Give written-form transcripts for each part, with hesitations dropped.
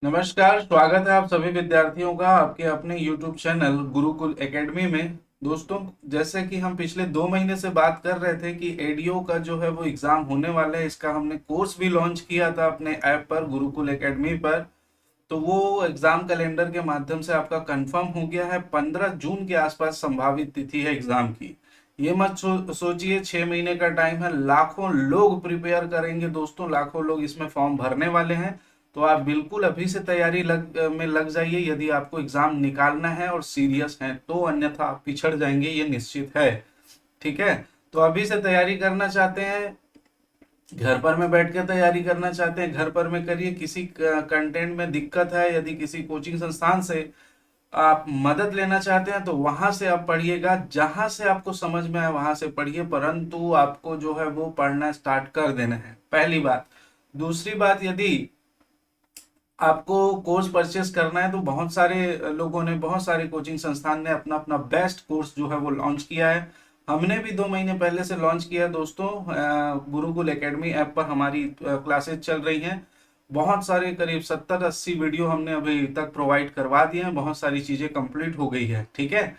नमस्कार, स्वागत है आप सभी विद्यार्थियों का आपके अपने YouTube चैनल गुरुकुल एकेडमी में। दोस्तों, जैसे कि हम पिछले 2 महीने से बात कर रहे थे कि एडीओ का जो है वो एग्जाम होने वाला है, इसका हमने कोर्स भी लॉन्च किया था अपने ऐप पर गुरुकुल एकेडमी पर। तो वो एग्जाम कैलेंडर के माध्यम से आपका कंफर्म हो गया है। 15 जून के आसपास संभावित तिथि है एग्जाम की। ये मत सोचिए 6 महीने का टाइम है। लाखों लोग प्रिपेयर करेंगे दोस्तों, लाखों लोग इसमें फॉर्म भरने वाले हैं। तो आप बिल्कुल अभी से तैयारी में लग जाइए यदि आपको एग्जाम निकालना है और सीरियस हैं तो, अन्यथा आप पिछड़ जाएंगे, ये निश्चित है। ठीक है, तो अभी से तैयारी करना चाहते हैं, घर पर में बैठ के तैयारी करना चाहते हैं, घर पर में करिए। किसी कंटेंट में दिक्कत है, यदि किसी कोचिंग संस्थान से आप मदद लेना चाहते हैं तो वहां से आप पढ़िएगा, जहां से आपको समझ में आए वहां से पढ़िए, परंतु आपको जो है वो पढ़ना स्टार्ट कर देना है, पहली बात। दूसरी बात, यदि आपको कोर्स परचेस करना है तो बहुत सारे लोगों ने, बहुत सारे कोचिंग संस्थान ने अपना अपना बेस्ट कोर्स जो है वो लॉन्च किया है। हमने भी 2 महीने पहले से लॉन्च किया है दोस्तों। गुरुकुल एकेडमी ऐप पर हमारी क्लासेस चल रही हैं। बहुत सारे, करीब 70-80 वीडियो हमने अभी तक प्रोवाइड करवा दिए हैं। बहुत सारी चीजें कंप्लीट हो गई है। ठीक है,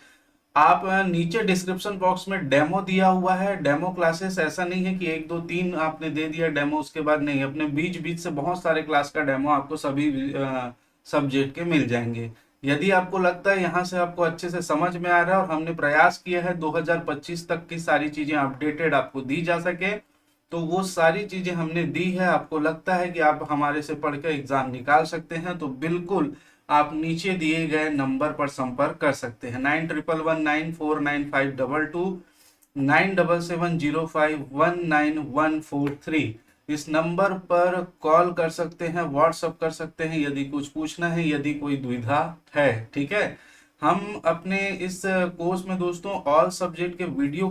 आप नीचे डिस्क्रिप्शन बॉक्स में डेमो दिया हुआ है, डेमो क्लासेस। ऐसा नहीं है कि 1 2 3 आपने दे दिया डेमो उसके बाद नहीं, अपने बीच बीच से बहुत सारे क्लास का डेमो आपको सभी सब्जेक्ट के मिल जाएंगे। यदि आपको लगता है यहाँ से आपको अच्छे से समझ में आ रहा है, और हमने प्रयास किया है 2025 तक की सारी चीजें अपडेटेड आपको दी जा सके, तो वो सारी चीजें हमने दी है। आपको लगता है कि आप हमारे से पढ़ के एग्जाम निकाल सकते हैं, तो बिल्कुल आप नीचे दिए गए नंबर पर संपर्क कर सकते हैं। 9111949522, 9770519143। इस नंबर पर कॉल कर सकते हैं, व्हाट्सअप कर सकते हैं यदि कुछ पूछना है, यदि कोई दुविधा है। ठीक है, हम अपने इस कोर्स में दोस्तों ऑल सब्जेक्ट के वीडियो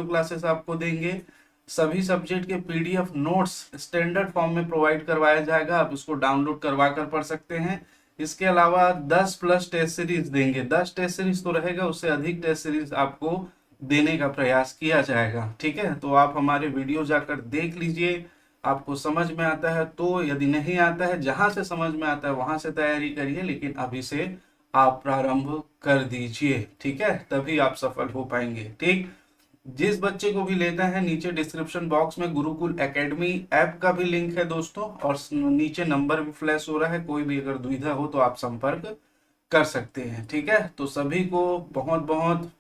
क्लासेस आपको देंगे। सभी सब्जेक्ट के पीडीएफ नोट्स स्टैंडर्ड फॉर्म में प्रोवाइड करवाया जाएगा, आप उसको डाउनलोड करवा कर पढ़ सकते हैं। इसके अलावा 10+ टेस्ट सीरीज देंगे। 10 टेस्ट सीरीज तो रहेगा, उससे अधिक टेस्ट सीरीज आपको देने का प्रयास किया जाएगा। ठीक है, तो आप हमारे वीडियो जाकर देख लीजिए, आपको समझ में आता है तो, यदि नहीं आता है, जहां से समझ में आता है वहां से तैयारी करिए, लेकिन अभी से आप प्रारंभ कर दीजिए। ठीक है, तभी आप सफल हो पाएंगे। ठीक, जिस बच्चे को भी लेना है, नीचे डिस्क्रिप्शन बॉक्स में गुरुकुल एकेडमी ऐप का भी लिंक है दोस्तों, और नीचे नंबर भी फ्लैश हो रहा है। कोई भी अगर दुविधा हो तो आप संपर्क कर सकते हैं। ठीक है, तो सभी को बहुत बहुत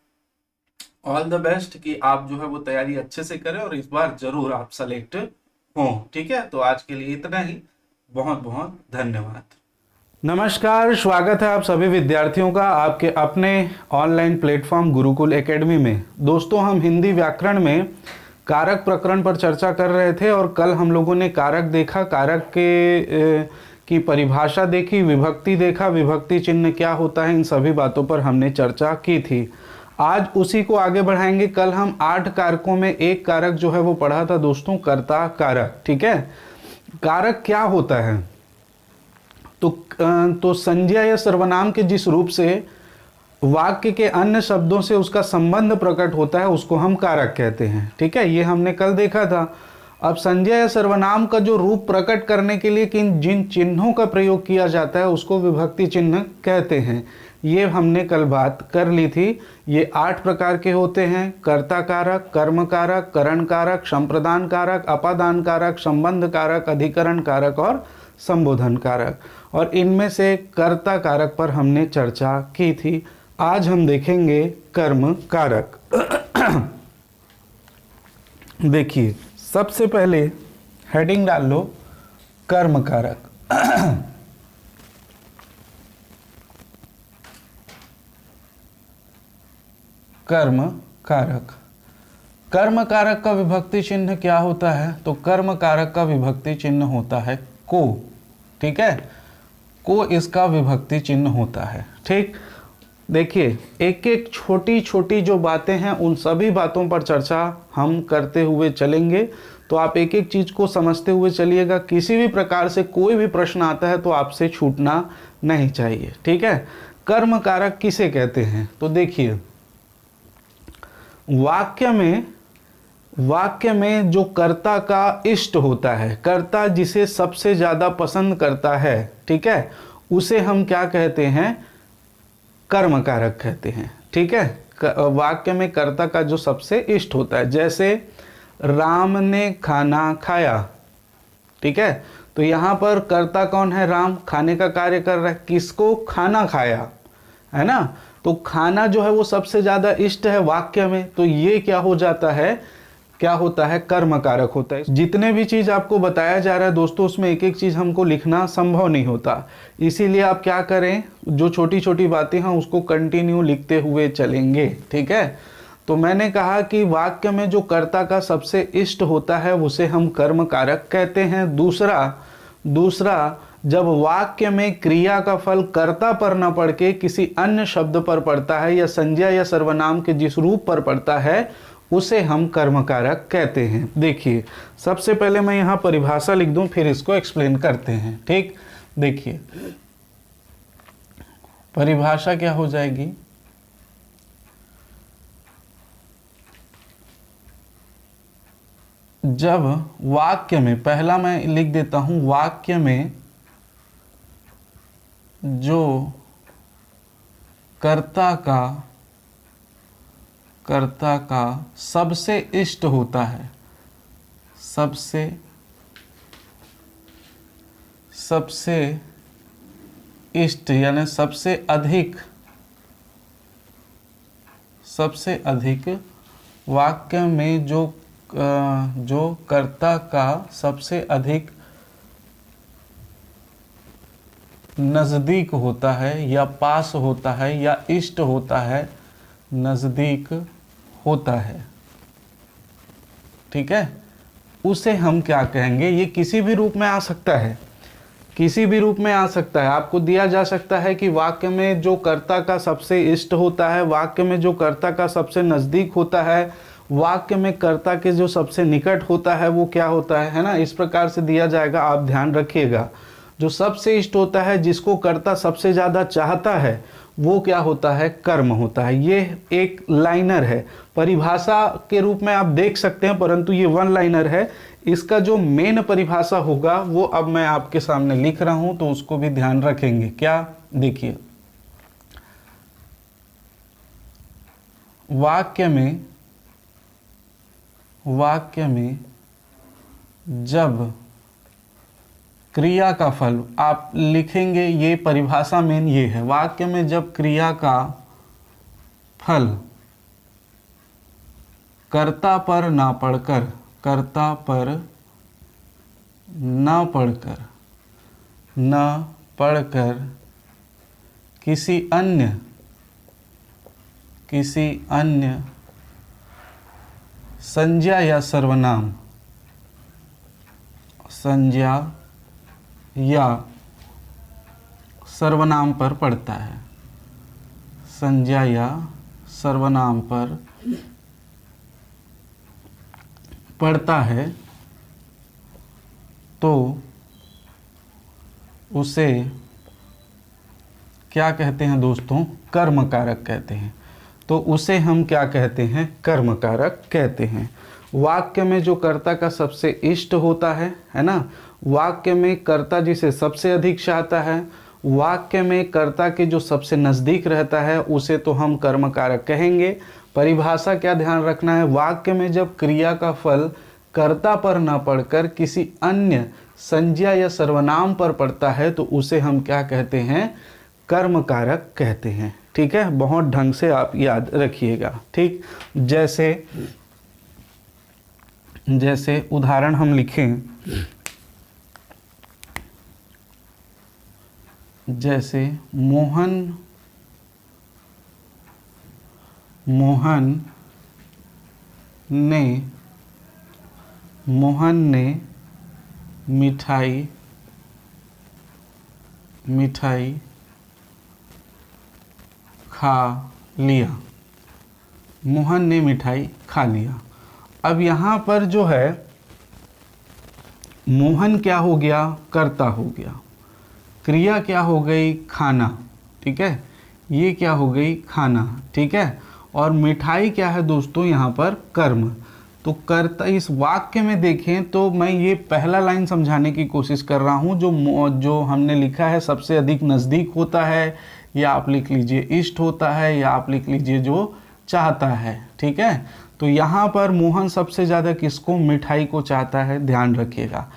ऑल द बेस्ट कि आप जो है वो तैयारी अच्छे से करें और इस बार जरूर आप सेलेक्ट हों। ठीक है, तो आज के लिए इतना ही। बहुत बहुत धन्यवाद। नमस्कार, स्वागत है आप सभी विद्यार्थियों का आपके अपने ऑनलाइन प्लेटफॉर्म गुरुकुल एकेडमी में। दोस्तों, हम हिंदी व्याकरण में कारक प्रकरण पर चर्चा कर रहे थे और कल हम लोगों ने कारक देखा, कारक की परिभाषा देखी, विभक्ति देखा, विभक्ति चिन्ह क्या होता है, इन सभी बातों पर हमने चर्चा की थी। आज उसी को आगे बढ़ाएंगे। कल हम 8 कारकों में एक कारक जो है वो पढ़ा था दोस्तों, कर्ता कारक। ठीक है, कारक क्या होता है? तो संज्ञा या सर्वनाम के जिस रूप से वाक्य के अन्य शब्दों से उसका संबंध प्रकट होता है उसको हम कारक कहते हैं। ठीक है, ये हमने कल देखा था। अब संज्ञा या सर्वनाम का जो रूप प्रकट करने के लिए जिन चिन्हों का प्रयोग किया जाता है उसको विभक्ति चिन्ह कहते हैं। ये हमने कल बात कर ली थी। ये 8 प्रकार के होते हैं: कर्ता कारक, कर्म कारक, करण कारक, संप्रदान कारक, अपादान कारक, संबंध कारक, अधिकरण कारक और संबोधन कारक। और इनमें से कर्ता कारक पर हमने चर्चा की थी। आज हम देखेंगे कर्म कारक। देखिए, सबसे पहले हेडिंग डाल लो कर्म कारक। कर्म कारक, कर्म कारक का विभक्ति चिन्ह क्या होता है? तो कर्म कारक का विभक्ति चिन्ह होता है को। ठीक है, को इसका विभक्ति चिन्ह होता है। ठीक, देखिए, एक एक छोटी छोटी जो बातें हैं उन सभी बातों पर चर्चा हम करते हुए चलेंगे, तो आप एक एक चीज को समझते हुए चलिएगा। किसी भी प्रकार से कोई भी प्रश्न आता है तो आपसे छूटना नहीं चाहिए। ठीक है, कर्म कारक किसे कहते हैं? तो देखिए, वाक्य में वाक्य में जो कर्ता का इष्ट होता है, कर्ता जिसे सबसे ज़्यादा पसंद करता है, ठीक है, उसे हम क्या कहते हैं? कर्म कारक कहते हैं। ठीक है, वाक्य में कर्ता का जो सबसे इष्ट होता है, जैसे राम ने खाना खाया। ठीक है, तो यहाँ पर कर्ता कौन है? राम। खाने का कार्य कर रहा है, किसको? खाना खाया, है ना। तो खाना जो है वो सबसे ज़्यादा इष्ट है वाक्य में, तो ये क्या हो जाता है? क्या होता है? कर्म कारक होता है। जितने भी चीज़ आपको बताया जा रहा है दोस्तों, उसमें एक एक चीज़ हमको लिखना संभव नहीं होता, इसीलिए आप क्या करें, जो छोटी छोटी बातें हैं उसको कंटिन्यू लिखते हुए चलेंगे। ठीक है, तो मैंने कहा कि वाक्य में जो कर्ता का सबसे इष्ट होता है उसे हम कर्म कारक कहते हैं। दूसरा, जब वाक्य में क्रिया का फल कर्ता पर न पड़ के किसी अन्य शब्द पर पड़ता है या संज्ञा या सर्वनाम के जिस रूप पर पड़ता है उसे हम कर्म कारक कहते हैं। देखिए, सबसे पहले मैं यहाँ परिभाषा लिख दूं, फिर इसको एक्सप्लेन करते हैं। ठीक, देखिए परिभाषा क्या हो जाएगी? जब वाक्य में, पहला मैं लिख देता हूं, वाक्य में जो कर्ता का सबसे इष्ट होता है, सबसे इष्ट यानी सबसे अधिक वाक्य में जो कर्ता का सबसे अधिक नज़दीक होता है या पास होता है या इष्ट होता है, नज़दीक होता है। ठीक है, उसे हम क्या कहेंगे? ये किसी भी रूप में आ सकता है, किसी भी रूप में आ सकता है। आपको दिया जा सकता है कि वाक्य में जो कर्ता का सबसे इष्ट होता है, वाक्य में जो कर्ता का सबसे नज़दीक होता है, वाक्य में कर्ता के जो सबसे निकट होता है वो क्या होता है ना, इस प्रकार से दिया जाएगा। आप ध्यान रखिएगा, जो सबसे इष्ट होता है, जिसको कर्ता सबसे ज़्यादा चाहता है, वो क्या होता है? कर्म होता है। ये एक लाइनर है, परिभाषा के रूप में आप देख सकते हैं, परंतु ये वन लाइनर है। इसका जो मेन परिभाषा होगा वो अब मैं आपके सामने लिख रहा हूं, तो उसको भी ध्यान रखेंगे। क्या? देखिए, वाक्य में जब क्रिया का फल, आप लिखेंगे, ये परिभाषा मेन ये है, वाक्य में जब क्रिया का फल कर्ता पर ना पढ़कर किसी अन्य संज्ञा या सर्वनाम, सर्वनाम पर पड़ता है, संज्ञा या सर्वनाम पर पड़ता है, तो उसे क्या कहते हैं दोस्तों? कर्म कारक कहते हैं। तो उसे हम क्या कहते हैं? कर्म कारक कहते हैं। वाक्य में जो कर्ता का सबसे इष्ट होता है ना, वाक्य में कर्ता जिसे सबसे अधिक चाहता है, वाक्य में कर्ता के जो सबसे नज़दीक रहता है, उसे तो हम कर्म कारक कहेंगे। परिभाषा क्या ध्यान रखना है? वाक्य में जब क्रिया का फल कर्ता पर न पड़कर किसी अन्य संज्ञा या सर्वनाम पर पड़ता है, तो उसे हम क्या कहते हैं? कर्म कारक कहते हैं। ठीक है, बहुत ढंग से आप याद रखिएगा। ठीक, जैसे उदाहरण हम लिखें, जैसे मोहन ने मिठाई खा लिया। मोहन ने मिठाई खा लिया। अब यहाँ पर जो है, मोहन क्या हो गया? कर्ता हो गया। क्रिया क्या हो गई? खाना। ठीक है, ये क्या हो गई? खाना। ठीक है, और मिठाई क्या है दोस्तों? यहाँ पर कर्म। तो कर्ता इस वाक्य में देखें तो मैं ये पहला लाइन समझाने की कोशिश कर रहा हूँ, जो हमने लिखा है सबसे अधिक नज़दीक होता है, या आप लिख लीजिए इष्ट होता है, या आप लिख लीजिए जो चाहता है। ठीक है, तो यहाँ पर मोहन सबसे ज़्यादा किसको, मिठाई को चाहता है। ध्यान रखिएगा,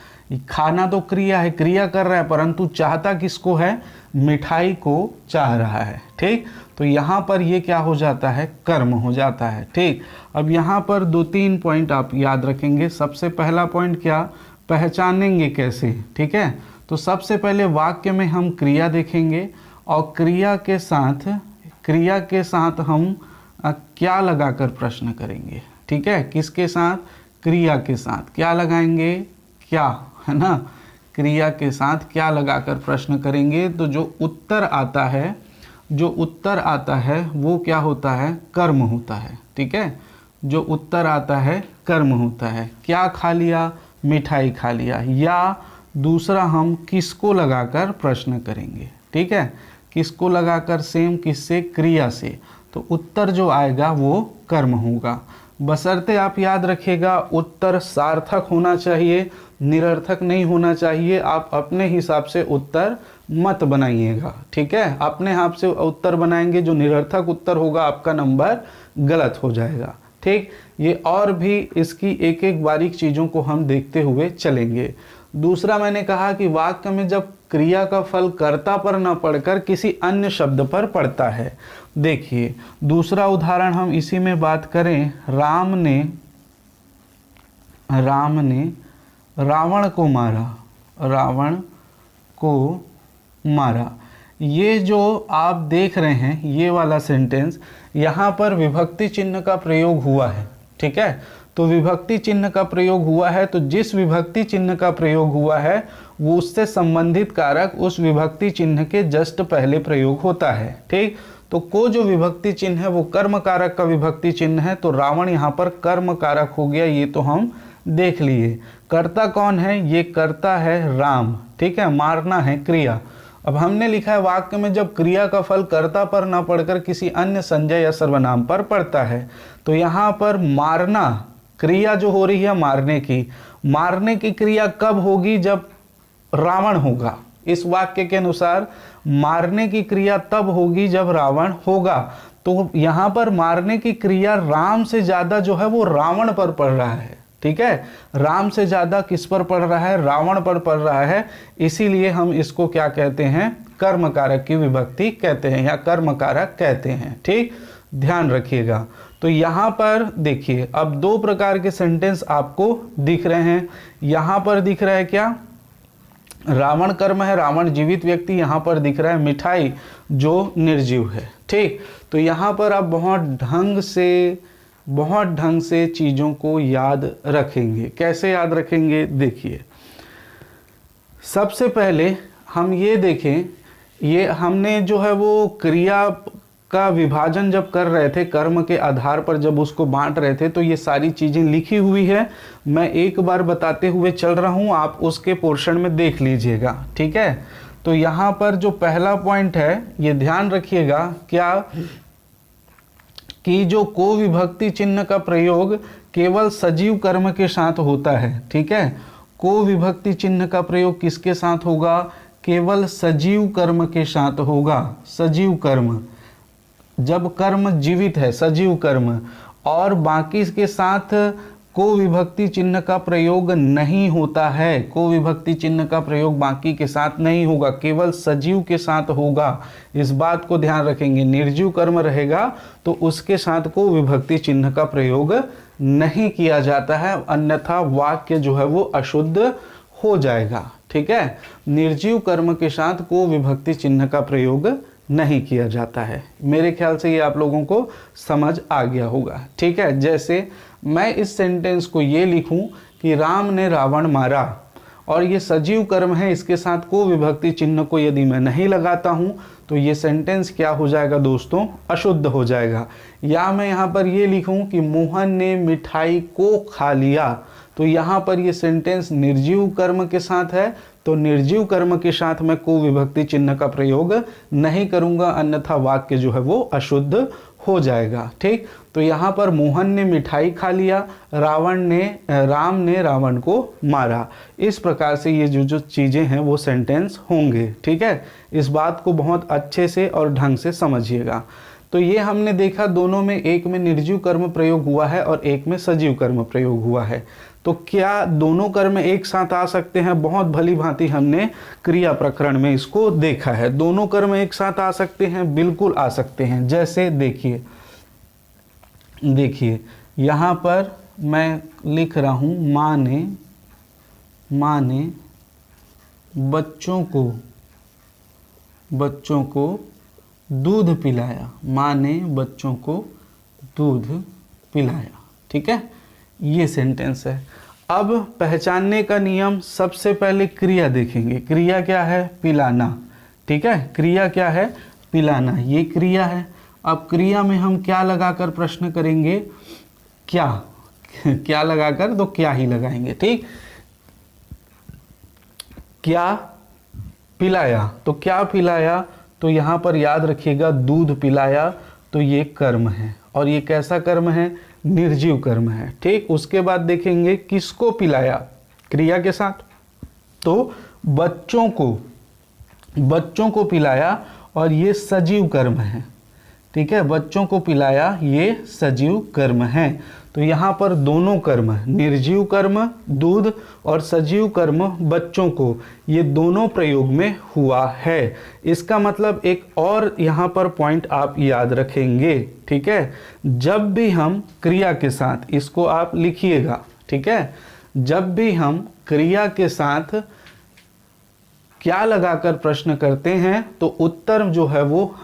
खाना तो क्रिया है, क्रिया कर रहा है, परंतु चाहता किसको है, मिठाई को चाह रहा है। ठीक, तो यहाँ पर ये क्या हो जाता है, कर्म हो जाता है। ठीक, अब यहाँ पर 2-3 पॉइंट आप याद रखेंगे। सबसे पहला पॉइंट क्या, पहचानेंगे कैसे। ठीक है, तो सबसे पहले वाक्य में हम क्रिया देखेंगे और क्रिया के साथ हम क्या लगाकर प्रश्न करेंगे। ठीक है, किसके साथ, क्रिया के साथ क्या लगाएंगे, क्या, है ना, क्रिया के साथ क्या लगाकर प्रश्न करेंगे। तो जो उत्तर आता है वो क्या होता है, कर्म होता है। ठीक है, जो उत्तर आता है कर्म होता है। क्या खा लिया, मिठाई खा लिया। या दूसरा हम किसको लगाकर प्रश्न करेंगे। ठीक है, किसको लगाकर, सेम किससे, क्रिया से। तो उत्तर जो आएगा वो कर्म होगा। बशर्ते आप याद रखिएगा उत्तर सार्थक होना चाहिए, निरर्थक नहीं होना चाहिए। आप अपने हिसाब से उत्तर मत बनाइएगा। ठीक है, अपने आप से उत्तर बनाएंगे, जो निरर्थक उत्तर होगा आपका नंबर गलत हो जाएगा। ठीक, ये और भी इसकी एक एक बारीक चीज़ों को हम देखते हुए चलेंगे। दूसरा मैंने कहा कि वाक्य में जब क्रिया का फल कर्ता पर न पड़कर किसी अन्य शब्द पर पड़ता है। देखिए दूसरा उदाहरण हम इसी में बात करें, राम ने रावण को मारा। ये जो आप देख रहे हैं ये वाला सेंटेंस, यहाँ पर विभक्ति चिन्ह का प्रयोग हुआ है। ठीक है, तो विभक्ति चिन्ह का प्रयोग हुआ है, तो जिस विभक्ति चिन्ह का प्रयोग हुआ है वो उससे संबंधित कारक उस विभक्ति चिन्ह के जस्ट पहले प्रयोग होता है। ठीक, तो को जो विभक्ति चिन्ह है वो कर्म कारक का विभक्ति चिन्ह है, तो रावण यहाँ पर कर्म कारक हो गया, ये तो हम देख लिए। कर्ता कौन है, ये कर्ता है राम। ठीक है, मारना है क्रिया। अब हमने लिखा है वाक्य में जब क्रिया का फल कर्ता पर न पड़कर किसी अन्य संज्ञा या सर्वनाम पर पड़ता है, तो यहाँ पर मारना क्रिया जो हो रही है मारने की क्रिया कब होगी, जब रावण होगा। इस वाक्य के अनुसार मारने की क्रिया तब होगी जब रावण होगा। तो यहाँ पर मारने की क्रिया राम से ज़्यादा जो है वो रावण पर पड़ रहा है। ठीक है, राम से ज़्यादा किस पर पड़ रहा है, रावण पर पड़ रहा है। इसीलिए हम इसको क्या कहते हैं, कर्म कारक की विभक्ति कहते हैं या कर्म कारक कहते हैं। ठीक, ध्यान रखिएगा। तो यहाँ पर देखिए अब दो प्रकार के सेंटेंस आपको दिख रहे हैं। यहाँ पर दिख रहा है क्या, रावण कर्म है, रावण जीवित व्यक्ति। यहाँ पर दिख रहा है मिठाई जो निर्जीव है। ठीक, तो यहाँ पर आप बहुत ढंग से चीज़ों को याद रखेंगे। कैसे याद रखेंगे, देखिए सबसे पहले हम ये देखें, ये हमने जो है वो क्रिया का विभाजन जब कर रहे थे, कर्म के आधार पर जब उसको बांट रहे थे, तो ये सारी चीज़ें लिखी हुई है। मैं एक बार बताते हुए चल रहा हूँ, आप उसके पोर्शन में देख लीजिएगा। ठीक है, तो यहाँ पर जो पहला पॉइंट है ये ध्यान रखिएगा, क्या कि जो को विभक्ति चिन्ह का प्रयोग केवल सजीव कर्म के साथ होता है। ठीक है, को विभक्ति चिन्ह का प्रयोग किसके साथ होगा, केवल सजीव कर्म के साथ होगा। सजीव कर्म, जब कर्म जीवित है, सजीव कर्म, और बाकी के साथ को विभक्ति चिन्ह का प्रयोग नहीं होता है। को विभक्ति चिन्ह का प्रयोग बाकी के साथ नहीं होगा, केवल सजीव के साथ होगा। इस बात को ध्यान रखेंगे। निर्जीव कर्म रहेगा तो उसके साथ को विभक्ति चिन्ह का प्रयोग नहीं किया जाता है, अन्यथा वाक्य जो है वो अशुद्ध हो जाएगा। ठीक है, निर्जीव कर्म के साथ को विभक्ति चिन्ह का प्रयोग नहीं किया जाता है। मेरे ख्याल से ये आप लोगों को समझ आ गया होगा। ठीक है, जैसे मैं इस सेंटेंस को ये लिखूं कि राम ने रावण मारा, और ये सजीव कर्म है, इसके साथ को विभक्ति चिन्ह को यदि मैं नहीं लगाता हूं तो ये सेंटेंस क्या हो जाएगा दोस्तों, अशुद्ध हो जाएगा। या मैं यहाँ पर ये लिखूं कि मोहन ने मिठाई को खा लिया, तो यहाँ पर ये सेंटेंस निर्जीव कर्म के साथ है, तो निर्जीव कर्म के साथ मैं को विभक्ति चिन्ह का प्रयोग नहीं करूंगा, अन्यथा वाक्य जो है वो अशुद्ध हो जाएगा। ठीक, तो यहाँ पर मोहन ने मिठाई खा लिया, राम ने रावण को मारा। इस प्रकार से ये जो चीज़ें हैं वो सेंटेंस होंगे। ठीक है, इस बात को बहुत अच्छे से और ढंग से समझिएगा। तो ये हमने देखा दोनों में, एक में निर्जीव कर्म प्रयोग हुआ है और एक में सजीव कर्म प्रयोग हुआ है। तो क्या दोनों कर्म एक साथ आ सकते हैं? बहुत भली भांति हमने क्रिया प्रकरण में इसको देखा है। दोनों कर्म एक साथ आ सकते हैं, बिल्कुल आ सकते हैं। जैसे देखिए यहाँ पर मैं लिख रहा हूँ, माँ ने बच्चों को दूध पिलाया। माँ ने बच्चों को दूध पिलाया। ठीक है, ये सेंटेंस है। अब पहचानने का नियम, सबसे पहले क्रिया देखेंगे। क्रिया क्या है? पिलाना। ठीक है, क्रिया क्या है? पिलाना, ये क्रिया है। अब क्रिया में हम क्या लगाकर प्रश्न करेंगे? क्या लगाकर, तो क्या ही लगाएंगे। ठीक, क्या पिलाया, तो क्या पिलाया, तो यहाँ पर याद रखिएगा दूध पिलाया, तो ये कर्म है। और ये कैसा कर्म है? निर्जीव कर्म है। ठीक, उसके बाद देखेंगे किसको पिलाया क्रिया के साथ, तो बच्चों को पिलाया, और ये सजीव कर्म है। ठीक है, बच्चों को पिलाया, ये सजीव कर्म है। तो यहाँ पर दोनों कर्म, निर्जीव कर्म दूध और सजीव कर्म बच्चों को, ये दोनों प्रयोग में हुआ है। इसका मतलब एक और यहाँ पर पॉइंट आप याद रखेंगे। ठीक है, जब भी हम क्रिया के साथ, इसको आप लिखिएगा। ठीक है, जब भी हम क्रिया के साथ क्या लगाकर प्रश्न करते हैं, तो उत्तर जो है वो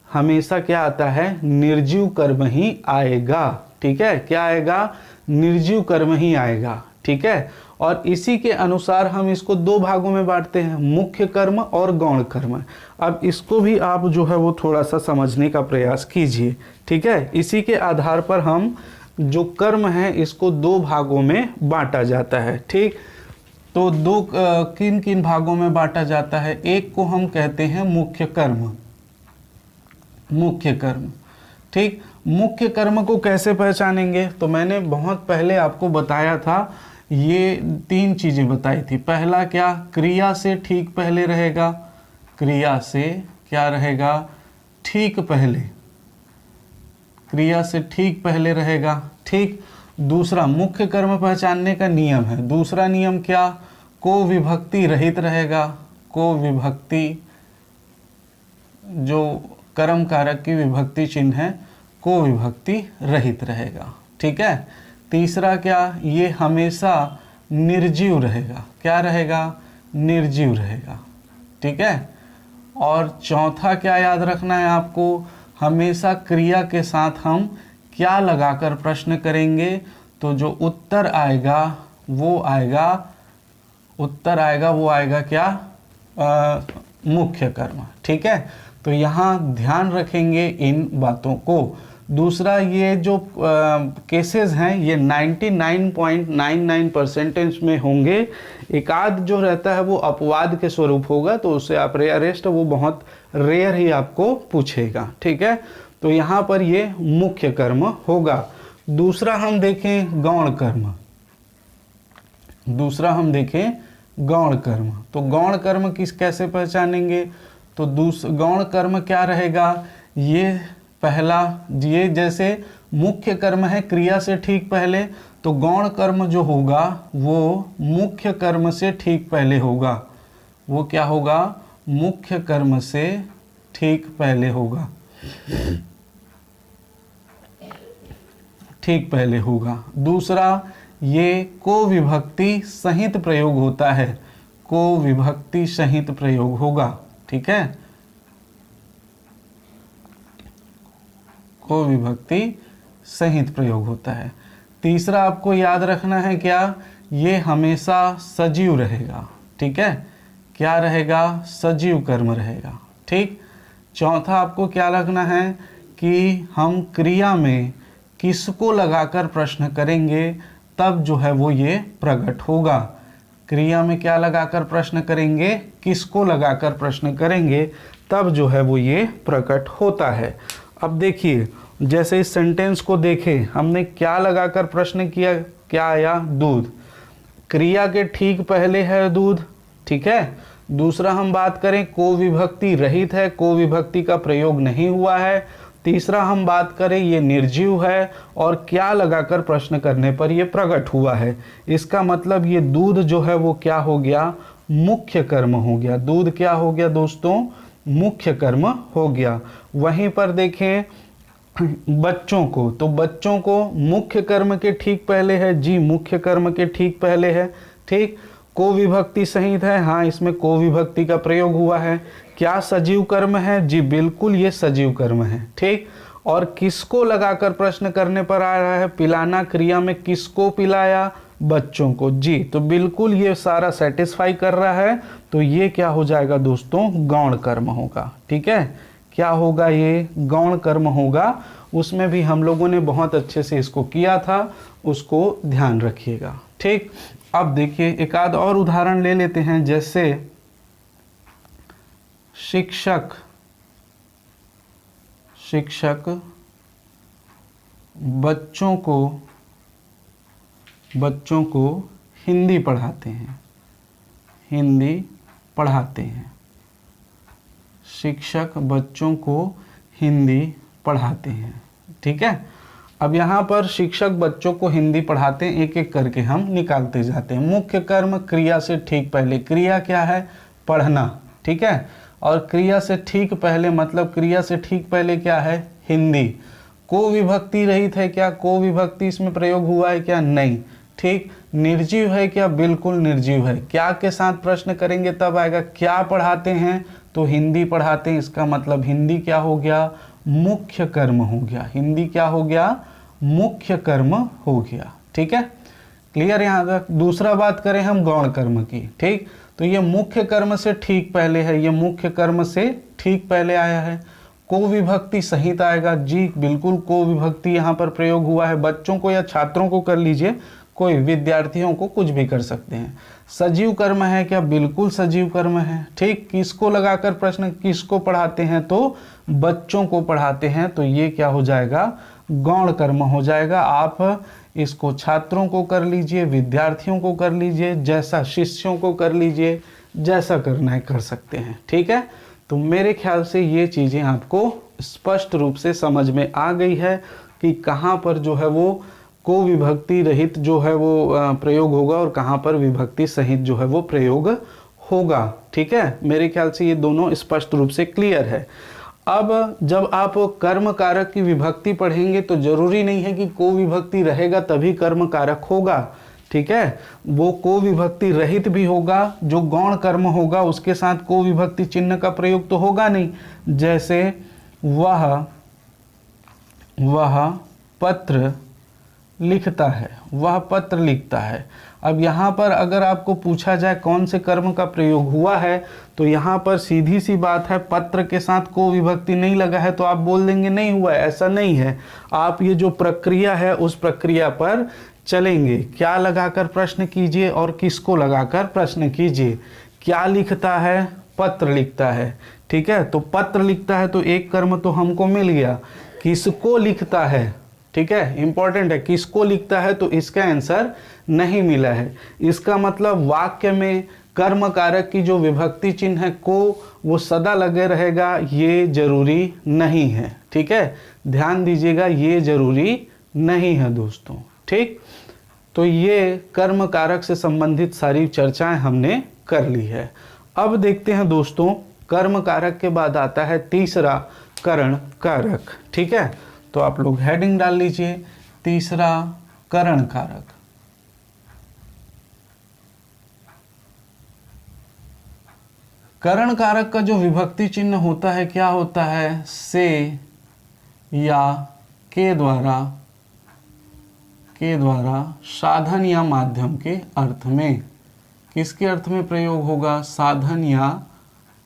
हमेशा क्या आता है? निर्जीव कर्म ही आएगा। ठीक है, क्या आएगा? निर्जीव कर्म ही आएगा। ठीक है, और इसी के अनुसार हम इसको दो भागों में बांटते हैं, मुख्य कर्म और गौण कर्म। अब इसको भी आप जो है वो थोड़ा सा समझने का प्रयास कीजिए। ठीक है, इसी के आधार पर हम जो कर्म है इसको दो भागों में बांटा जाता है। ठीक, तो दो किन किन भागों में बांटा जाता है? एक को हम कहते हैं मुख्य कर्म। ठीक, मुख्य कर्म को कैसे पहचानेंगे? तो मैंने बहुत पहले आपको बताया था, ये तीन चीजें बताई थी। पहला क्या? क्रिया से ठीक पहले रहेगा, क्रिया से क्या रहेगा? ठीक पहले, क्रिया से ठीक पहले रहेगा। ठीक, दूसरा मुख्य कर्म पहचानने का नियम है। दूसरा नियम क्या? को विभक्ति रहित रहेगा। को विभक्ति, जो कर्म कारक की विभक्ति चिन्ह है, को विभक्ति रहित रहेगा। ठीक है, तीसरा क्या? ये हमेशा निर्जीव रहेगा। क्या रहेगा? निर्जीव रहेगा। ठीक है, और चौथा क्या याद रखना है आपको? हमेशा क्रिया के साथ हम क्या लगाकर प्रश्न करेंगे, तो जो उत्तर आएगा वो आएगा क्या? मुख्य कर्म। ठीक है, तो यहाँ ध्यान रखेंगे इन बातों को। दूसरा, ये जो केसेस हैं ये 99.99% में होंगे। एक आध जो रहता है वो अपवाद के स्वरूप होगा, तो उससे आप रेयरेस्ट, वो बहुत रेयर ही आपको पूछेगा। ठीक है, तो यहाँ पर ये मुख्य कर्म होगा। दूसरा हम देखें गौण कर्म। गौण कर्म, तो गौण कर्म कैसे पहचानेंगे? तो गौण कर्म क्या रहेगा? ये पहला, ये जैसे मुख्य कर्म है क्रिया से ठीक पहले, तो गौण कर्म जो होगा वो मुख्य कर्म से ठीक पहले होगा। वो क्या होगा? मुख्य कर्म से ठीक पहले होगा। दूसरा, ये को विभक्ति सहित प्रयोग होता है। को विभक्ति सहित प्रयोग होगा। ठीक है, को विभक्ति सहित प्रयोग होता है। तीसरा आपको याद रखना है क्या? ये हमेशा सजीव रहेगा। ठीक है, क्या रहेगा? सजीव कर्म रहेगा। ठीक, चौथा आपको क्या रखना है कि हम क्रिया में किसको लगाकर प्रश्न करेंगे, तब जो है वो ये प्रकट होगा। क्रिया में क्या लगाकर प्रश्न करेंगे, किसको लगाकर प्रश्न करेंगे, तब जो है वो ये प्रकट होता है। अब देखिए, जैसे इस सेंटेंस को देखें, हमने क्या लगाकर प्रश्न किया, क्या आया, दूध। क्रिया के ठीक पहले है दूध, ठीक है। दूसरा हम बात करें, को विभक्ति रहित है, को विभक्ति का प्रयोग नहीं हुआ है। तीसरा हम बात करें, ये निर्जीव है और क्या लगाकर प्रश्न करने पर ये प्रकट हुआ है। इसका मतलब ये दूध जो है वो क्या हो गया, मुख्य कर्म हो गया। दूध क्या हो गया दोस्तों, मुख्य कर्म हो गया। वहीं पर देखें बच्चों को, तो बच्चों को मुख्य कर्म के ठीक पहले है जी, मुख्य कर्म के ठीक पहले है, ठीक। को विभक्ति सहित है, हाँ इसमें को विभक्ति का प्रयोग हुआ है। क्या सजीव कर्म है, जी बिल्कुल ये सजीव कर्म है, ठीक। और किसको लगाकर प्रश्न करने पर आ रहा है, पिलाना क्रिया में किसको पिलाया, बच्चों को, जी। तो बिल्कुल ये सारा सेटिस्फाई कर रहा है, तो ये क्या हो जाएगा दोस्तों, गौण कर्म होगा, ठीक है। क्या होगा, ये गौण कर्म होगा। उसमें भी हम लोगों ने बहुत अच्छे से इसको किया था, उसको ध्यान रखिएगा, ठीक। अब देखिए एक आध और उदाहरण ले लेते हैं, जैसे शिक्षक बच्चों को हिंदी पढ़ाते हैं, शिक्षक बच्चों को हिंदी पढ़ाते हैं, ठीक है। अब यहाँ पर शिक्षक बच्चों को हिंदी पढ़ाते हैं, एक एक करके हम निकालते जाते हैं। मुख्य कर्म क्रिया से ठीक पहले, क्रिया क्या है, पढ़ना, ठीक है। और क्रिया से ठीक पहले मतलब क्रिया से ठीक पहले क्या है, हिंदी। को विभक्ति रहित है क्या, को विभक्ति इसमें प्रयोग हुआ है क्या, नहीं, ठीक। निर्जीव है क्या, बिल्कुल निर्जीव है। क्या के साथ प्रश्न करेंगे तब आएगा, क्या पढ़ाते हैं, तो हिंदी पढ़ाते हैं, इसका मतलब हिंदी क्या हो गया, मुख्य कर्म हो गया। हिंदी क्या हो गया, मुख्य कर्म हो गया, ठीक है। क्लियर यहाँ तक। दूसरा बात करें हम गौण कर्म की, ठीक। तो ये मुख्य कर्म से ठीक पहले है, ये मुख्य कर्म से ठीक पहले आया है। को विभक्ति सहित आएगा, जी बिल्कुल को विभक्ति यहाँ पर प्रयोग हुआ है। बच्चों को या छात्रों को कर लीजिए, कोई विद्यार्थियों को कुछ भी कर सकते हैं। सजीव कर्म है क्या, बिल्कुल सजीव कर्म है, ठीक। किसको लगाकर प्रश्न, किसको पढ़ाते हैं, तो बच्चों को पढ़ाते हैं, तो ये क्या हो जाएगा, गौण कर्म हो जाएगा। आप इसको छात्रों को कर लीजिए, विद्यार्थियों को कर लीजिए, जैसा शिष्यों को कर लीजिए, जैसा करना है कर सकते हैं, ठीक है। तो मेरे ख्याल से ये चीज़ें आपको स्पष्ट रूप से समझ में आ गई है कि कहाँ पर जो है वो को विभक्ति रहित जो है वो प्रयोग होगा और कहाँ पर विभक्ति सहित जो है वो प्रयोग होगा, ठीक है। मेरे ख्याल से ये दोनों स्पष्ट रूप से क्लियर है। अब जब आप कर्म कारक की विभक्ति पढ़ेंगे तो जरूरी नहीं है कि को विभक्ति रहेगा तभी कर्म कारक होगा, ठीक है। वो को विभक्ति रहित भी होगा, जो गौण कर्म होगा उसके साथ को विभक्ति चिन्ह का प्रयोग तो होगा नहीं। जैसे वह पत्र लिखता है, वह पत्र लिखता है। अब यहाँ पर अगर आपको पूछा जाए कौन से कर्म का प्रयोग हुआ है, तो यहाँ पर सीधी सी बात है, पत्र के साथ को विभक्ति नहीं लगा है तो आप बोल देंगे नहीं हुआ है, ऐसा नहीं है। आप ये जो प्रक्रिया है उस प्रक्रिया पर चलेंगे। क्या लगाकर प्रश्न कीजिए और किसको लगाकर प्रश्न कीजिए। क्या लिखता है, पत्र लिखता है, ठीक है। तो पत्र लिखता है तो एक कर्म तो हमको मिल गया। किसको लिखता है, ठीक है, इंपॉर्टेंट है, किसको लिखता है, तो इसका आंसर नहीं मिला है। इसका मतलब वाक्य में कर्म कारक की जो विभक्ति चिन्ह है को, वो सदा लगे रहेगा, ये जरूरी नहीं है, ठीक है। ध्यान दीजिएगा, ये जरूरी नहीं है दोस्तों, ठीक। तो ये कर्म कारक से संबंधित सारी चर्चाएं हमने कर ली है। अब देखते हैं दोस्तों, कर्म कारक के बाद आता है तीसरा करण कारक, ठीक है। तो आप लोग हेडिंग डाल लीजिए, तीसरा करण कारक। करण कारक का जो विभक्ति चिन्ह होता है क्या होता है, से या के द्वारा साधन या माध्यम के अर्थ में। किसके अर्थ में प्रयोग होगा, साधन या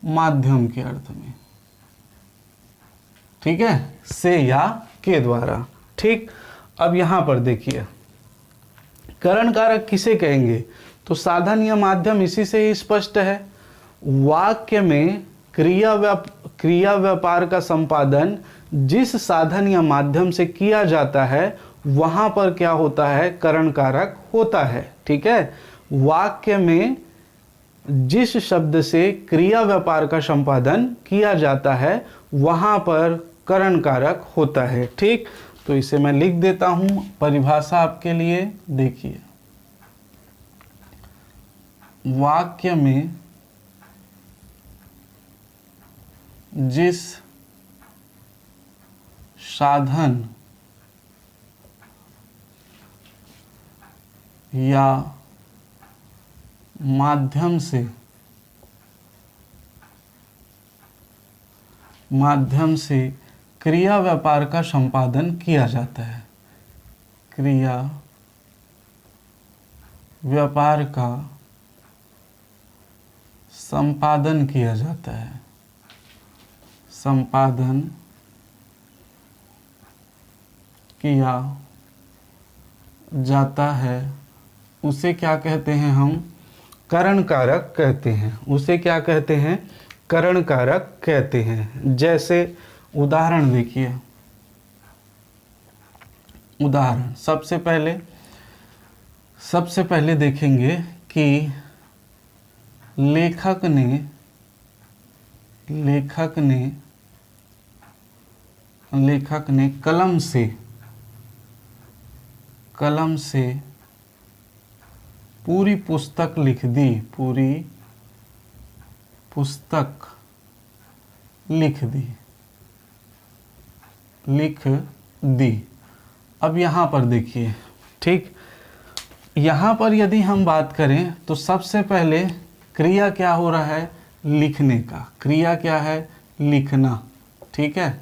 माध्यम के अर्थ में, ठीक है, से या के द्वारा, ठीक। अब यहां पर देखिए करण कारक किसे कहेंगे? तो साधन या माध्यम इसी से ही स्पष्ट है। वाक्य में क्रिया व्यापार का संपादन जिस साधन या माध्यम से किया जाता है वहां पर क्या होता है? करण कारक होता है। ठीक है, वाक्य में जिस शब्द से क्रिया व्यापार का संपादन किया जाता है वहां पर करण कारक होता है। ठीक, तो इसे मैं लिख देता हूं परिभाषा आपके लिए। देखिए, वाक्य में जिस साधन या माध्यम से क्रिया व्यापार का संपादन किया जाता है, क्रिया व्यापार का संपादन किया जाता है, संपादन किया जाता है, उसे क्या कहते हैं हम? करण कारक कहते हैं। उसे क्या कहते हैं? करण कारक कहते हैं। जैसे उदाहरण देखिए, उदाहरण सबसे पहले देखेंगे कि लेखक ने कलम से पूरी पुस्तक लिख दी, पूरी पुस्तक लिख दी। अब यहाँ पर देखिए, ठीक, यहाँ पर यदि हम बात करें तो सबसे पहले क्रिया क्या हो रहा है? लिखने का। क्रिया क्या है? लिखना। ठीक है,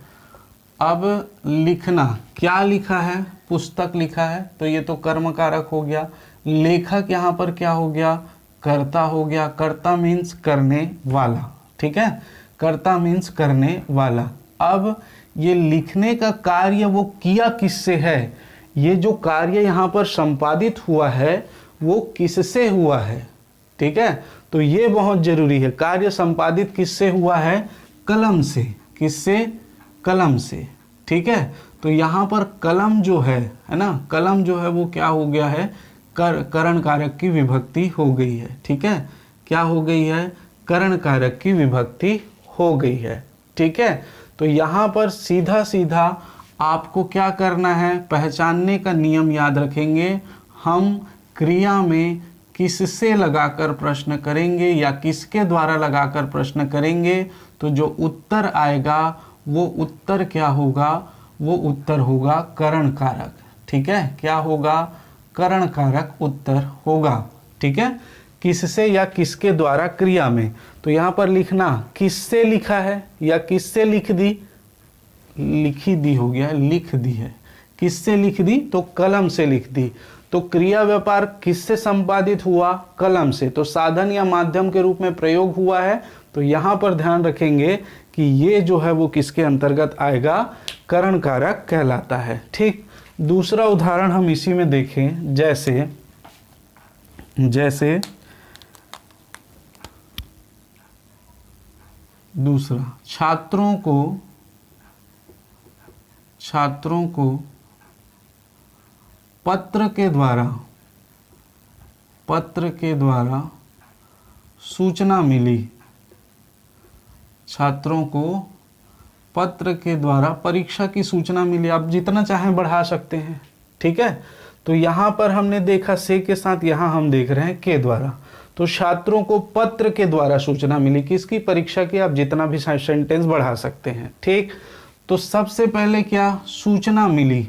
अब लिखना, क्या लिखा है? पुस्तक लिखा है, तो ये तो कर्म कारक हो गया। लेखक यहाँ पर क्या हो गया? कर्ता हो गया। कर्ता मीन्स करने वाला। ठीक है, कर्ता मीन्स करने वाला। अब ये लिखने का कार्य वो किया किससे है? ये जो कार्य यहाँ पर संपादित हुआ है वो किससे हुआ है? ठीक है, तो ये बहुत जरूरी है। कार्य संपादित किससे हुआ है? कलम से। किससे? कलम से। ठीक है, तो यहाँ पर कलम जो है ना, कलम जो है वो क्या हो गया है? करण कारक की विभक्ति हो गई है। ठीक है, क्या हो गई है? करण कारक की विभक्ति हो गई है। ठीक है, तो यहाँ पर सीधा सीधा आपको क्या करना है? पहचानने का नियम याद रखेंगे। हम क्रिया में किससे लगाकर प्रश्न करेंगे या किसके द्वारा लगाकर प्रश्न करेंगे तो जो उत्तर आएगा वो उत्तर क्या होगा? वो उत्तर होगा करण कारक। ठीक है, क्या होगा? करण कारक उत्तर होगा। ठीक है, किससे या किसके द्वारा क्रिया में। तो यहाँ पर लिखना, किससे लिखा है या किससे लिख दी? लिखी दी हो गया, लिख दी है। किससे लिख दी? तो कलम से लिख दी। तो क्रिया व्यापार किससे संपादित हुआ? कलम से। तो साधन या माध्यम के रूप में प्रयोग हुआ है। तो यहाँ पर ध्यान रखेंगे कि ये जो है वो किसके अंतर्गत आएगा? करण कारक कहलाता है। ठीक, दूसरा उदाहरण हम इसी में देखें। जैसे दूसरा, छात्रों को पत्र के द्वारा सूचना मिली। छात्रों को पत्र के द्वारा परीक्षा की सूचना मिली। आप जितना चाहें बढ़ा सकते हैं। ठीक है, तो यहाँ पर हमने देखा से के साथ, यहाँ हम देख रहे हैं के द्वारा। तो छात्रों को पत्र के द्वारा सूचना मिली। किसकी? परीक्षा की। आप जितना भी सेंटेंस बढ़ा सकते हैं। ठीक, तो सबसे पहले क्या? सूचना मिली।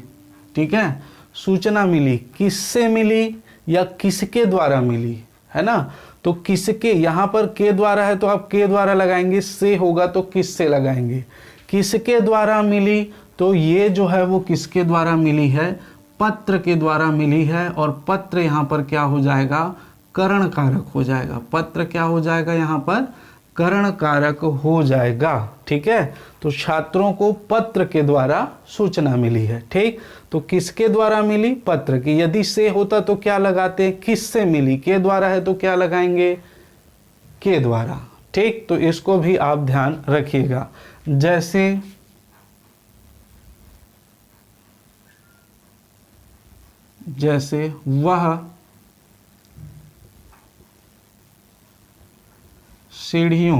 ठीक है, सूचना मिली। किससे मिली या किसके द्वारा मिली? है ना, तो किसके, यहाँ पर के द्वारा है तो आप के द्वारा लगाएंगे, से होगा तो किससे लगाएंगे। किसके द्वारा मिली? तो ये जो है वो किसके द्वारा मिली है? पत्र के द्वारा मिली है। और पत्र यहाँ पर क्या हो जाएगा? करण कारक हो जाएगा। पत्र क्या हो जाएगा यहाँ पर? करण कारक हो जाएगा। ठीक है, तो छात्रों को पत्र के द्वारा सूचना मिली है। ठीक, तो किसके द्वारा मिली? पत्र की। यदि से होता तो क्या लगाते? किससे मिली? के द्वारा है तो क्या लगाएंगे? के द्वारा। ठीक, तो इसको भी आप ध्यान रखिएगा। जैसे वह सीढ़ियों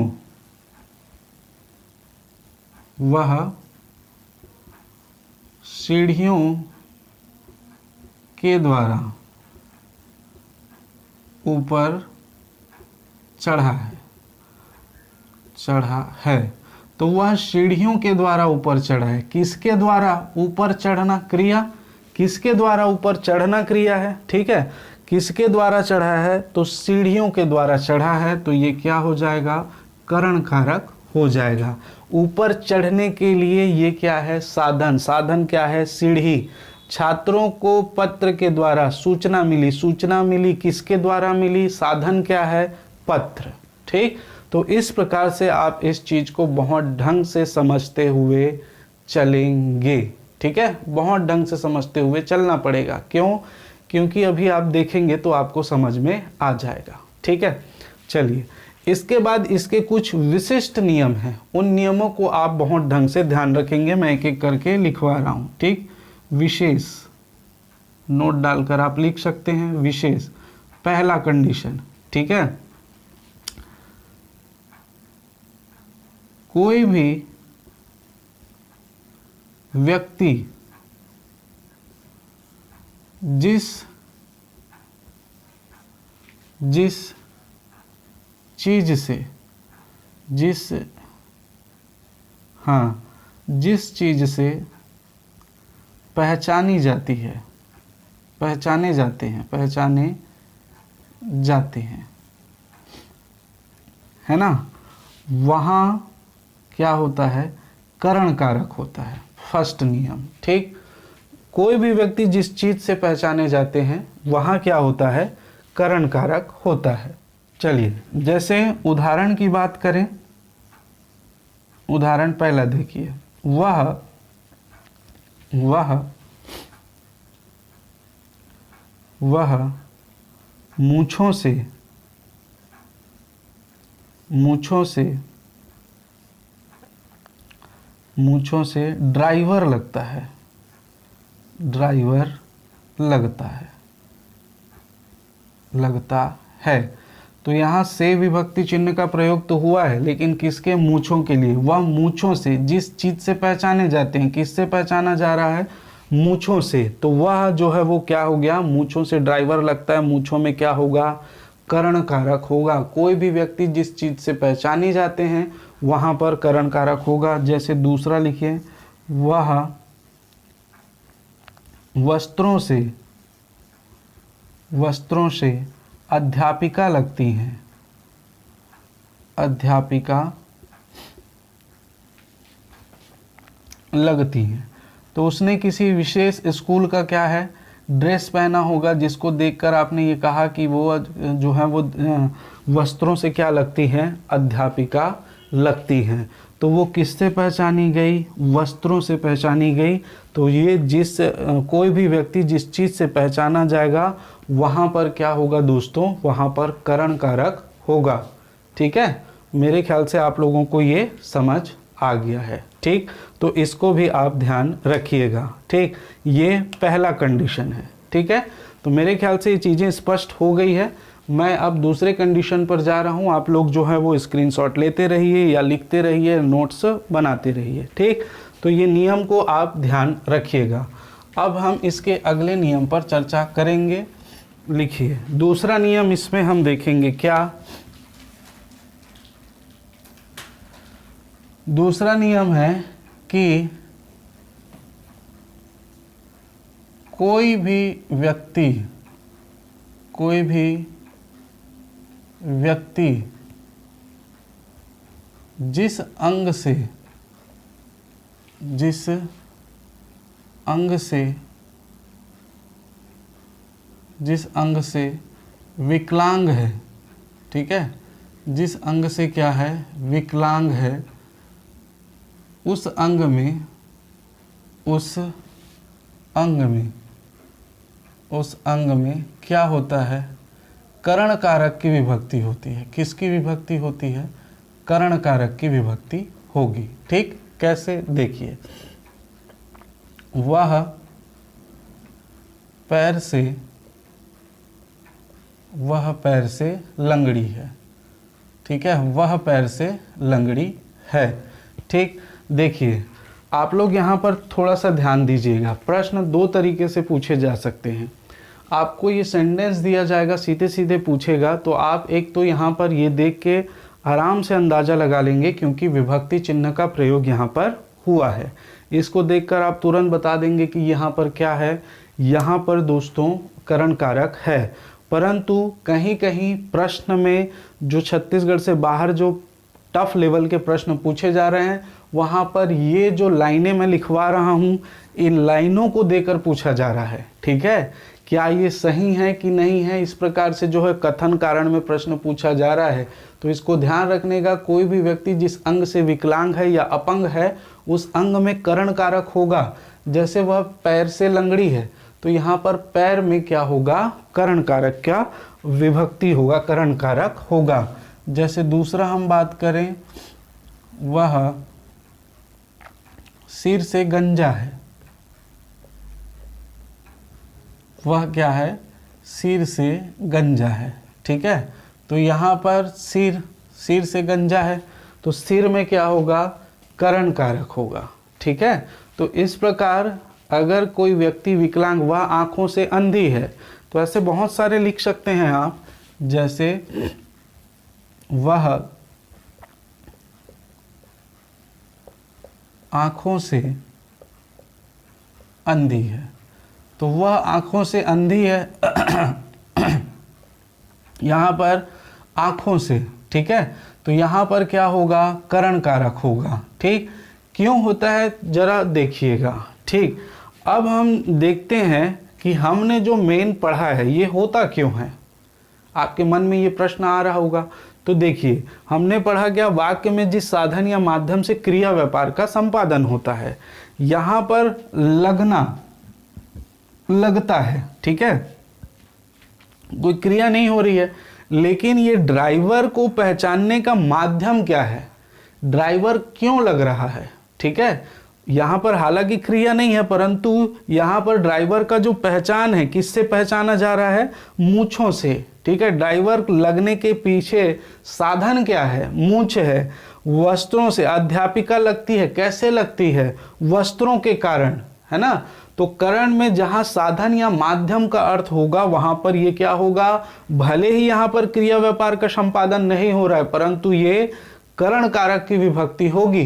के द्वारा ऊपर चढ़ा है। तो वह सीढ़ियों के द्वारा ऊपर चढ़ा है। किसके द्वारा? ऊपर चढ़ना क्रिया। किसके द्वारा ऊपर चढ़ना क्रिया है? ठीक है, किसके द्वारा चढ़ा है? तो सीढ़ियों के द्वारा चढ़ा है, तो ये क्या हो जाएगा? करण कारक हो जाएगा। ऊपर चढ़ने के लिए ये क्या है? साधन। साधन क्या है? सीढ़ी। छात्रों को पत्र के द्वारा सूचना मिली। सूचना मिली किसके द्वारा मिली? साधन क्या है? पत्र। ठीक, तो इस प्रकार से आप इस चीज को बहुत ढंग से समझते हुए चलेंगे। ठीक है, बहुत ढंग से समझते हुए चलना पड़ेगा। क्यों? क्योंकि अभी आप देखेंगे तो आपको समझ में आ जाएगा। ठीक है, चलिए, इसके बाद इसके कुछ विशिष्ट नियम हैं। उन नियमों को आप बहुत ढंग से ध्यान रखेंगे। मैं एक एक करके लिखवा रहा हूं। ठीक, विशेष नोट डालकर आप लिख सकते हैं। विशेष, पहला कंडीशन। ठीक है, कोई भी व्यक्ति जिस चीज से पहचाने जाते हैं, है ना, वहाँ क्या होता है? करण कारक होता है। फर्स्ट नियम। ठीक, कोई भी व्यक्ति जिस चीज से पहचाने जाते हैं वहाँ क्या होता है? करण कारक होता है। चलिए, जैसे उदाहरण की बात करें। उदाहरण पहला देखिए, वह मूंछों से ड्राइवर लगता है। तो यहाँ से विभक्ति चिन्ह का प्रयोग तो हुआ है, लेकिन किसके? मूंछों के लिए। वह मूंछों से, जिस चीज से पहचाने जाते हैं, किससे पहचाना जा रहा है? मूंछों से। तो वह जो है वो क्या हो गया? मूंछों से ड्राइवर लगता है। मूंछों में क्या होगा? करण कारक होगा। कोई भी व्यक्ति जिस चीज से पहचाने जाते हैं वहां पर करण कारक होगा। जैसे दूसरा लिखिए, वह वस्त्रों से अध्यापिका लगती हैं। तो उसने किसी विशेष स्कूल का क्या है? ड्रेस पहना होगा, जिसको देखकर आपने ये कहा कि वो जो है वो वस्त्रों से क्या लगती हैं? अध्यापिका लगती हैं। तो वो किससे पहचानी गई? वस्त्रों से पहचानी गई। तो ये कोई भी व्यक्ति जिस चीज़ से पहचाना जाएगा वहाँ पर क्या होगा दोस्तों? वहाँ पर करण कारक होगा। ठीक है, मेरे ख्याल से आप लोगों को ये समझ आ गया है। ठीक, तो इसको भी आप ध्यान रखिएगा। ठीक, ये पहला कंडीशन है। ठीक है, तो मेरे ख्याल से ये चीज़ें स्पष्ट हो गई है। मैं अब दूसरे कंडीशन पर जा रहा हूँ। आप लोग जो है वो स्क्रीनशॉट लेते रहिए या लिखते रहिए, नोट्स बनाते रहिए। ठीक, तो ये नियम को आप ध्यान रखिएगा। अब हम इसके अगले नियम पर चर्चा करेंगे। लिखिए, दूसरा नियम इसमें हम देखेंगे क्या? दूसरा नियम है कि कोई भी व्यक्ति जिस अंग से विकलांग है, ठीक है, जिस अंग से क्या है, विकलांग है, उस अंग में क्या होता है, करण कारक की विभक्ति होती है। किसकी विभक्ति होती है? करण कारक की विभक्ति होगी। ठीक, कैसे देखिए, वह पैर से लंगड़ी है। ठीक है, वह पैर से लंगड़ी है। ठीक, देखिए आप लोग यहाँ पर थोड़ा सा ध्यान दीजिएगा। प्रश्न दो तरीके से पूछे जा सकते हैं। आपको ये सेंटेंस दिया जाएगा, सीधे सीधे पूछेगा, तो आप एक तो यहाँ पर ये देख के आराम से अंदाज़ा लगा लेंगे क्योंकि विभक्ति चिन्ह का प्रयोग यहाँ पर हुआ है। इसको देखकर आप तुरंत बता देंगे कि यहाँ पर क्या है, यहाँ पर दोस्तों करण कारक है। परंतु कहीं कहीं प्रश्न में जो छत्तीसगढ़ से बाहर जो टफ लेवल के प्रश्न पूछे जा रहे हैं, वहाँ पर ये जो लाइनें मैं लिखवा रहा हूँ, इन लाइनों को देकर पूछा जा रहा है। ठीक है, क्या ये सही है कि नहीं है, इस प्रकार से जो है कथन कारण में प्रश्न पूछा जा रहा है। तो इसको ध्यान रखने का, कोई भी व्यक्ति जिस अंग से विकलांग है या अपंग है, उस अंग में करण कारक होगा। जैसे वह पैर से लंगड़ी है, तो यहाँ पर पैर में क्या होगा, करण कारक क्या विभक्ति होगा, करण कारक होगा। जैसे दूसरा हम बात करें, वह सिर से गंजा है। वह क्या है, सिर से गंजा है। ठीक है, तो यहाँ पर सिर से गंजा है, तो सिर में क्या होगा, करण कारक होगा। ठीक है, तो इस प्रकार अगर कोई व्यक्ति विकलांग, वह आंखों से अंधी है, तो ऐसे बहुत सारे लिख सकते हैं आप। जैसे वह आंखों से अंधी है, तो वह आंखों से अंधी है यहाँ पर आंखों से। ठीक है, तो यहाँ पर क्या होगा, करण कारक होगा। ठीक, क्यों होता है जरा देखिएगा। ठीक, अब हम देखते हैं कि हमने जो मेन पढ़ा है ये होता क्यों है। आपके मन में ये प्रश्न आ रहा होगा। तो देखिए, हमने पढ़ा क्या, वाक्य में जिस साधन या माध्यम से क्रिया व्यापार का संपादन होता है, यहाँ पर लगता है। ठीक है, कोई क्रिया नहीं हो रही है, लेकिन ये ड्राइवर को पहचानने का माध्यम क्या है, ड्राइवर क्यों लग रहा है। ठीक है, यहाँ पर हालांकि क्रिया नहीं है, परंतु यहाँ पर ड्राइवर का जो पहचान है, किससे पहचाना जा रहा है, मूंछों से। ठीक है, ड्राइवर लगने के पीछे साधन क्या है, मूंछ है। वस्त्रों से, अध्यापिका लगती है, कैसे लगती है, वस्त्रों के कारण, है ना। तो करण में जहाँ साधन या माध्यम का अर्थ होगा, वहां पर ये क्या होगा, भले ही यहाँ पर क्रिया व्यापार का संपादन नहीं हो रहा है, परंतु ये करण कारक की विभक्ति होगी।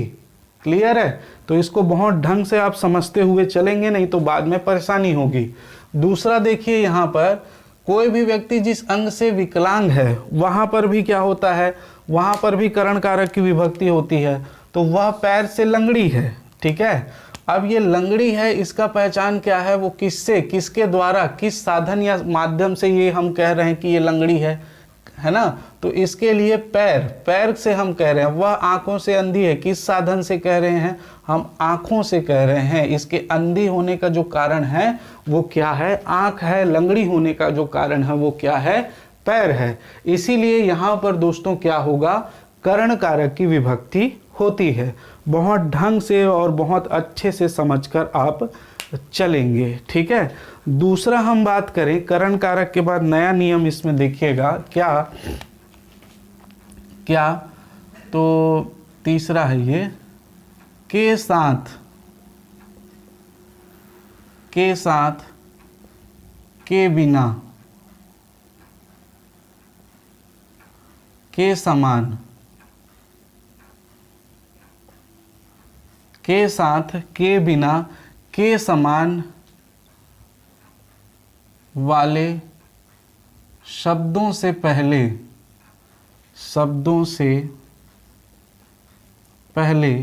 क्लियर है, तो इसको बहुत ढंग से आप समझते हुए चलेंगे, नहीं तो बाद में परेशानी होगी। दूसरा देखिए, यहाँ पर कोई भी व्यक्ति जिस अंग से विकलांग है, वहां पर भी क्या होता है, वहां पर भी करण कारक की विभक्ति होती है। तो वह पैर से लंगड़ी है। ठीक है, अब ये लंगड़ी है, इसका पहचान क्या है, वो किससे, किसके द्वारा, किस साधन या माध्यम से ये हम कह रहे हैं कि ये लंगड़ी है ना। तो इसके लिए पैर से हम कह रहे हैं। वह आंखों से अंधी है, किस साधन से कह रहे हैं, हम आंखों से कह रहे हैं। इसके अंधी होने का जो कारण है वो क्या है, आंख है। लंगड़ी होने का जो कारण है वो क्या है, पैर है। इसीलिए यहाँ पर दोस्तों क्या होगा, करण कारक की विभक्ति होती है। बहुत ढंग से और बहुत अच्छे से समझकर आप चलेंगे। ठीक है, दूसरा हम बात करें, करण कारक के बाद नया नियम इसमें देखिएगा क्या, तो तीसरा है ये, के साथ, के बिना, के समान, के साथ, के बिना, के समान वाले शब्दों से पहले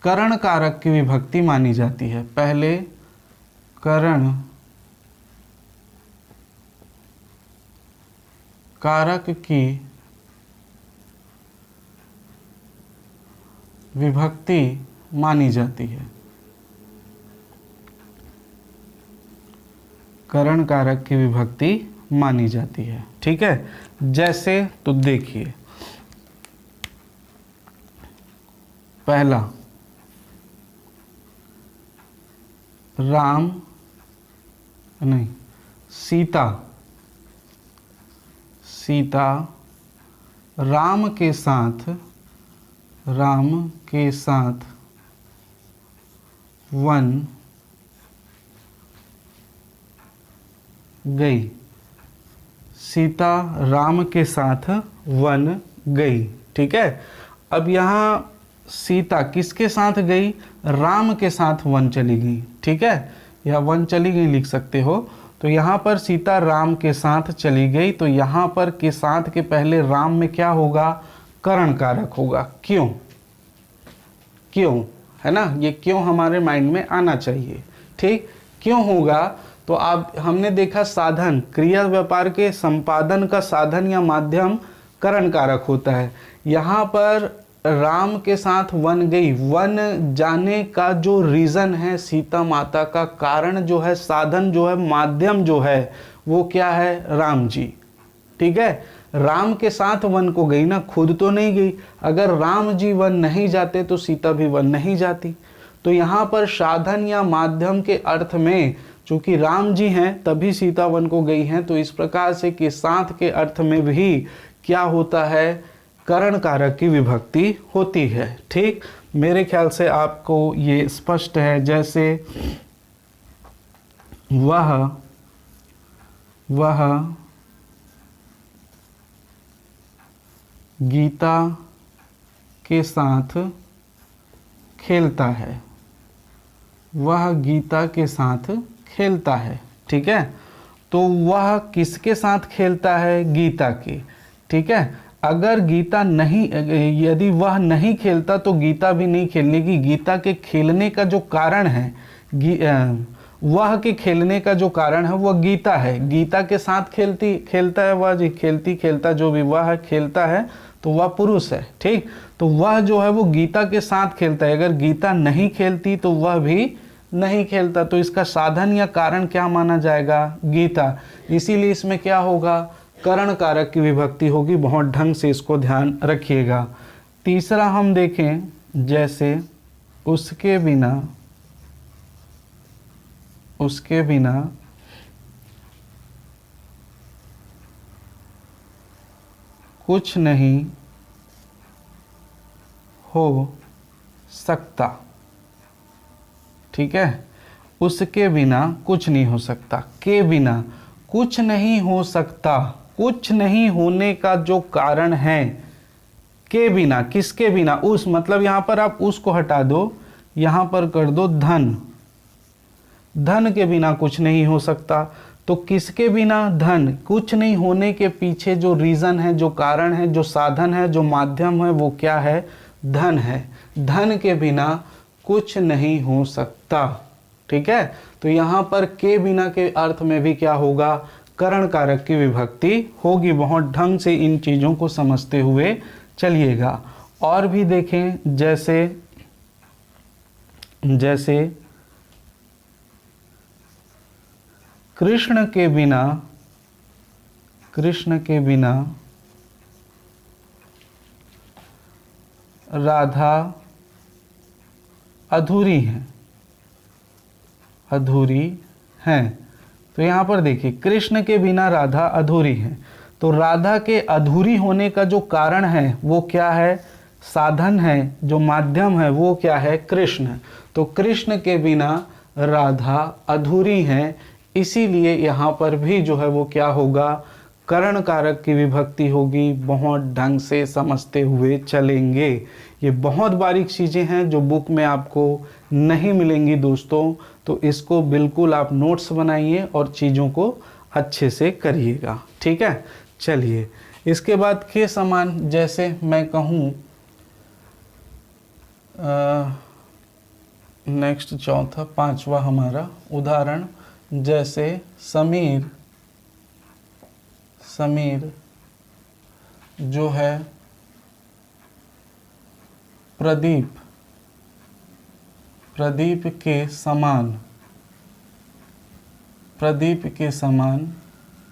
करण कारक की विभक्ति मानी जाती है। पहले करण कारक की विभक्ति मानी जाती है। करण कारक की विभक्ति मानी जाती है। ठीक है, जैसे तो देखिए, पहला राम नहीं सीता, सीता राम के साथ वन गई। सीता राम के साथ वन गई। ठीक है, अब यहाँ सीता किसके साथ गई? राम के साथ वन चली गई। ठीक है, या वन चली गई लिख सकते हो। तो यहाँ पर सीता राम के साथ चली गई, तो यहाँ पर के साथ के पहले राम में क्या होगा? करण कारक होगा। क्यों? क्यों, है ना, ये क्यों हमारे माइंड में आना चाहिए। ठीक, क्यों होगा? तो आप हमने देखा साधन, क्रिया व्यापार के संपादन का साधन या माध्यम करण कारक होता है। यहाँ पर राम के साथ वन गई, वन जाने का जो रीज़न है सीता माता का, कारण जो है, साधन जो है, माध्यम जो है, वो क्या है? राम जी। ठीक है, राम के साथ वन को गई ना, खुद तो नहीं गई। अगर राम जी वन नहीं जाते तो सीता भी वन नहीं जाती। तो यहाँ पर साधन या माध्यम के अर्थ में चूंकि राम जी हैं तभी सीता वन को गई हैं, तो इस प्रकार से के साथ के अर्थ में भी क्या होता है? करण कारक की विभक्ति होती है। ठीक, मेरे ख्याल से आपको ये स्पष्ट है। जैसे वह गीता के साथ खेलता है, वह गीता के साथ खेलता है। ठीक है, तो वह किसके साथ खेलता है? गीता के। ठीक है, अगर गीता नहीं, यदि वह नहीं खेलता तो गीता भी नहीं खेलने की। गीता के खेलने का जो कारण है, वह के खेलने का जो कारण है वह गीता है। गीता के साथ खेलता है वह जी, खेलता जो भी वह खेलता है तो वह पुरुष है। ठीक, तो वह जो है वो गीता के साथ खेलता है। अगर गीता नहीं खेलती तो वह भी नहीं खेलता, तो इसका साधन या कारण क्या माना जाएगा? गीता। इसीलिए इसमें क्या होगा? करण कारक की विभक्ति होगी। बहुत ढंग से इसको ध्यान रखिएगा। तीसरा हम देखें, जैसे उसके बिना कुछ नहीं हो सकता। ठीक है, उसके बिना कुछ नहीं हो सकता, के बिना कुछ नहीं हो सकता। कुछ नहीं होने का जो कारण है, के बिना, किसके बिना? उस, मतलब यहां पर आप उस को हटा दो, यहां पर कर दो धन। धन के बिना कुछ नहीं हो सकता। तो किसके बिना? धन। कुछ नहीं होने के पीछे जो रीजन है, जो कारण है, जो साधन है, जो माध्यम है, वो क्या है? धन है। धन के बिना कुछ नहीं हो सकता। ठीक है, तो यहां पर के बिना के अर्थ में भी क्या होगा? करण कारक की विभक्ति होगी। बहुत ढंग से इन चीजों को समझते हुए चलिएगा। और भी देखें, जैसे कृष्ण के बिना राधा अधूरी है। तो यहाँ पर देखिए, कृष्ण के बिना राधा अधूरी है। तो राधा के अधूरी होने का जो कारण है वो क्या है? साधन है। जो माध्यम है वो क्या है? कृष्ण। तो कृष्ण के बिना राधा अधूरी है, इसीलिए यहाँ पर भी जो है वो क्या होगा? करण कारक की विभक्ति होगी। बहुत ढंग से समझते हुए चलेंगे। ये बहुत बारीक चीज़ें हैं जो बुक में आपको नहीं मिलेंगी दोस्तों, तो इसको बिल्कुल आप नोट्स बनाइए और चीज़ों को अच्छे से करिएगा। ठीक है, चलिए इसके बाद के समान, जैसे मैं कहूँ नेक्स्ट चौथा पांचवा हमारा उदाहरण, जैसे समीर जो है प्रदीप प्रदीप के समान, प्रदीप के समान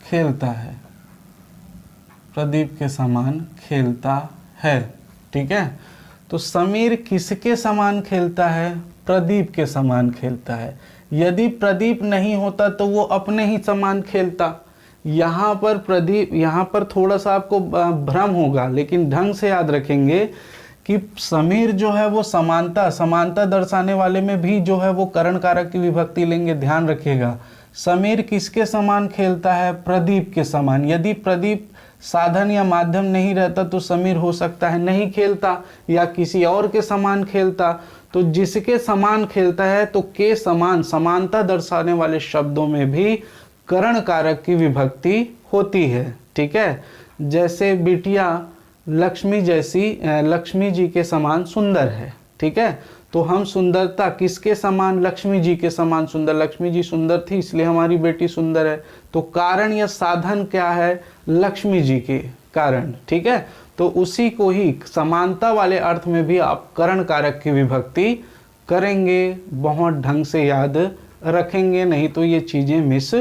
खेलता है, प्रदीप के समान खेलता है। ठीक है, तो समीर किसके समान खेलता है? प्रदीप के समान खेलता है। यदि प्रदीप नहीं होता तो वो अपने ही समान खेलता। यहाँ पर प्रदीप, यहाँ पर थोड़ा सा आपको भ्रम होगा, लेकिन ढंग से याद रखेंगे कि समीर जो है वो समानता, समानता दर्शाने वाले में भी जो है वो करण कारक की विभक्ति लेंगे। ध्यान रखिएगा, समीर किसके समान खेलता है? प्रदीप के समान। यदि प्रदीप साधन या माध्यम नहीं रहता तो समीर हो सकता है नहीं खेलता या किसी और के समान खेलता। तो जिसके समान खेलता है तो के समान, समानता दर्शाने वाले शब्दों में भी करण कारक की विभक्ति होती है। ठीक है, जैसे बिटिया लक्ष्मी जैसी, लक्ष्मी जी के समान सुंदर है। ठीक है, तो हम सुंदरता किसके समान? लक्ष्मी जी के समान सुंदर। लक्ष्मी जी सुंदर थी इसलिए हमारी बेटी सुंदर है। तो कारण या साधन क्या है? लक्ष्मी जी के कारण। ठीक है, तो उसी को ही समानता वाले अर्थ में भी आप करण कारक की विभक्ति करेंगे। बहुत ढंग से याद रखेंगे, नहीं तो ये चीज़ें मिस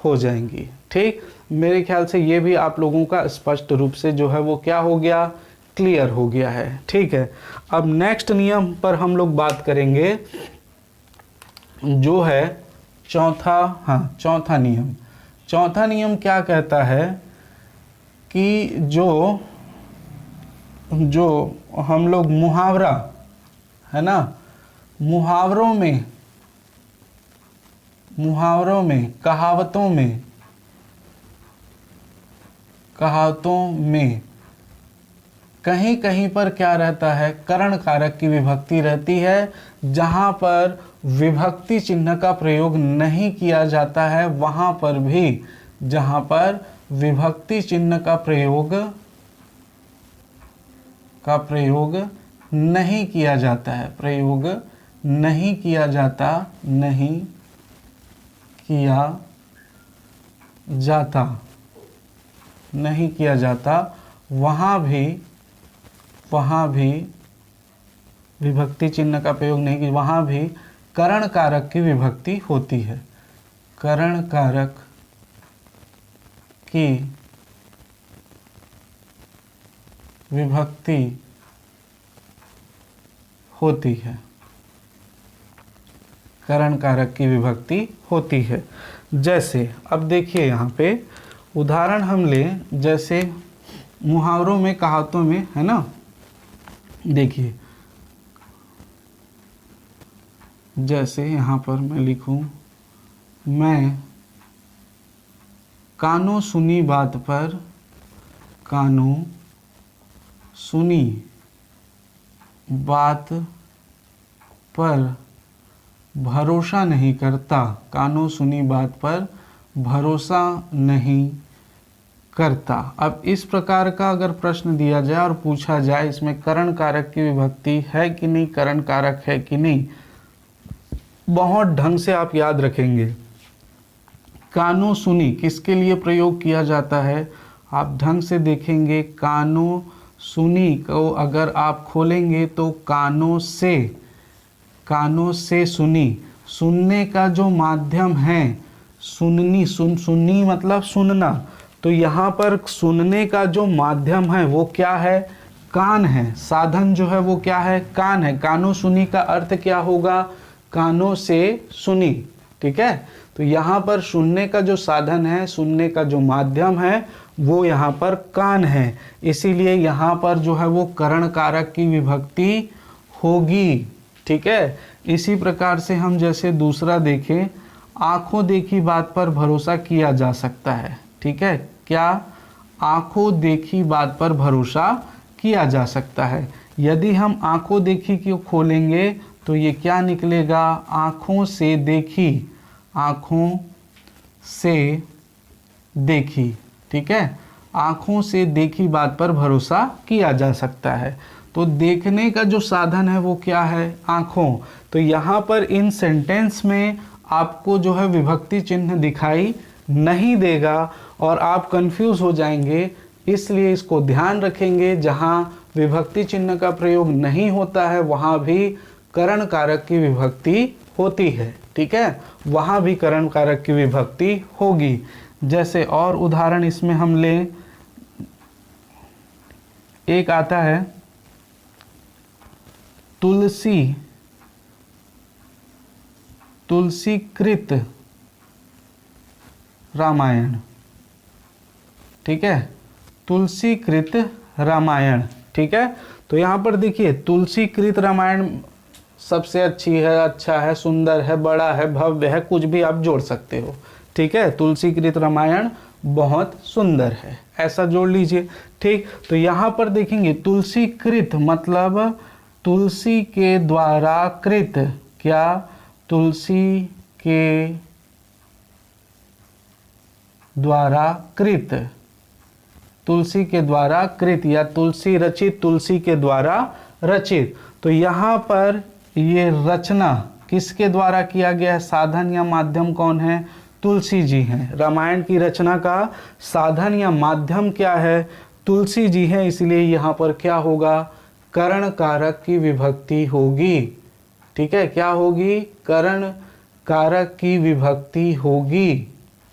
हो जाएंगी। ठीक, मेरे ख्याल से ये भी आप लोगों का स्पष्ट रूप से जो है वो क्या हो गया? क्लियर हो गया है। ठीक है, अब नेक्स्ट नियम पर हम लोग बात करेंगे जो है चौथा नियम। चौथा नियम क्या कहता है कि जो हम लोग मुहावरा है ना, मुहावरों में कहावतों में कहीं कहीं पर क्या रहता है? करण कारक की विभक्ति रहती है। जहां पर विभक्ति चिन्ह का प्रयोग नहीं किया जाता है वहां पर भी, जहां पर विभक्ति चिन्ह का प्रयोग नहीं किया जाता है, प्रयोग नहीं किया जाता, वहाँ भी विभक्ति चिन्ह का प्रयोग नहीं किया, वहाँ भी करण कारक की विभक्ति होती है। करण कारक की विभक्ति होती है, करण कारक की विभक्ति होती है। जैसे अब देखिए यहाँ पे उदाहरण हम लें, जैसे मुहावरों में, कहावतों में, है ना। देखिए जैसे यहाँ पर मैं लिखूं, मैं कानों सुनी बात पर, कानों सुनी बात पर भरोसा नहीं करता, कानों सुनी बात पर भरोसा नहीं करता। अब इस प्रकार का अगर प्रश्न दिया जाए और पूछा जाए इसमें करण कारक की विभक्ति है कि नहीं, करण कारक है कि नहीं, बहुत ढंग से आप याद रखेंगे। कानों सुनी किसके लिए प्रयोग किया जाता है? आप ढंग से देखेंगे, कानों सुनी को अगर आप खोलेंगे तो कानों से सुनी, सुनने का जो माध्यम है, सुननी मतलब सुनना, तो यहाँ पर सुनने का जो माध्यम है वो क्या है? कान है। साधन जो है वो क्या है? कान है। कानों सुनी का अर्थ क्या होगा? कानों से सुनी। ठीक है, तो यहाँ पर सुनने का जो साधन है, सुनने का जो माध्यम है वो यहाँ पर कान है, इसीलिए यहाँ पर जो है वो करण कारक की विभक्ति होगी। ठीक है, इसी प्रकार से हम जैसे दूसरा देखें, आंखों देखी बात पर भरोसा किया जा सकता है। ठीक है, क्या? आंखों देखी बात पर भरोसा किया जा सकता है। यदि हम आंखों देखी को खोलेंगे तो ये क्या निकलेगा? आंखों से देखी, आंखों से देखी। ठीक है, आंखों से देखी बात पर भरोसा किया जा सकता है। तो देखने का जो साधन है वो क्या है? आंखों। तो यहाँ पर इन सेंटेंस में आपको जो है विभक्ति चिन्ह दिखाई नहीं देगा और आप कंफ्यूज हो जाएंगे, इसलिए इसको ध्यान रखेंगे। जहाँ विभक्ति चिन्ह का प्रयोग नहीं होता है वहाँ भी करण कारक की विभक्ति होती है, ठीक है, वहाँ भी करण कारक की विभक्ति होगी। जैसे और उदाहरण इसमें हम लें, एक आता है तुलसी, तुलसीकृत रामायण, ठीक है, तुलसीकृत रामायण, ठीक है। तो यहाँ पर देखिए तुलसीकृत रामायण सबसे अच्छी है, अच्छा है, सुंदर है, बड़ा है, भव्य है, कुछ भी आप जोड़ सकते हो, ठीक है। तुलसीकृत रामायण बहुत सुंदर है, ऐसा जोड़ लीजिए, ठीक। तो यहाँ पर देखेंगे तुलसीकृत मतलब तुलसी के द्वारा कृत, क्या, तुलसी के द्वारा कृत, तुलसी के द्वारा कृत या तुलसी रचित, तुलसी के द्वारा रचित। तो यहाँ पर ये रचना किसके द्वारा किया गया है, साधन या माध्यम कौन है, तुलसी जी हैं। रामायण की रचना का साधन या माध्यम क्या है, तुलसी जी हैं, इसलिए यहाँ पर क्या होगा, करण कारक की विभक्ति होगी, ठीक है, क्या होगी, करण कारक की विभक्ति होगी,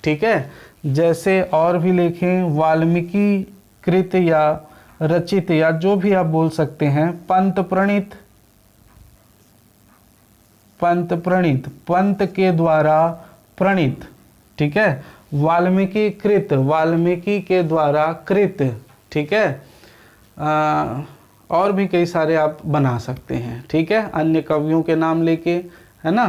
ठीक है। जैसे और भी लिखें, वाल्मीकि कृत या रचित या जो भी आप बोल सकते हैं, पंत प्रणीत, पंत प्रणीत, पंत के द्वारा प्रणीत, ठीक है, वाल्मीकि कृत, वाल्मीकि के द्वारा कृत, ठीक है। और भी कई सारे आप बना सकते हैं, ठीक है, अन्य कवियों के नाम लेके, है ना।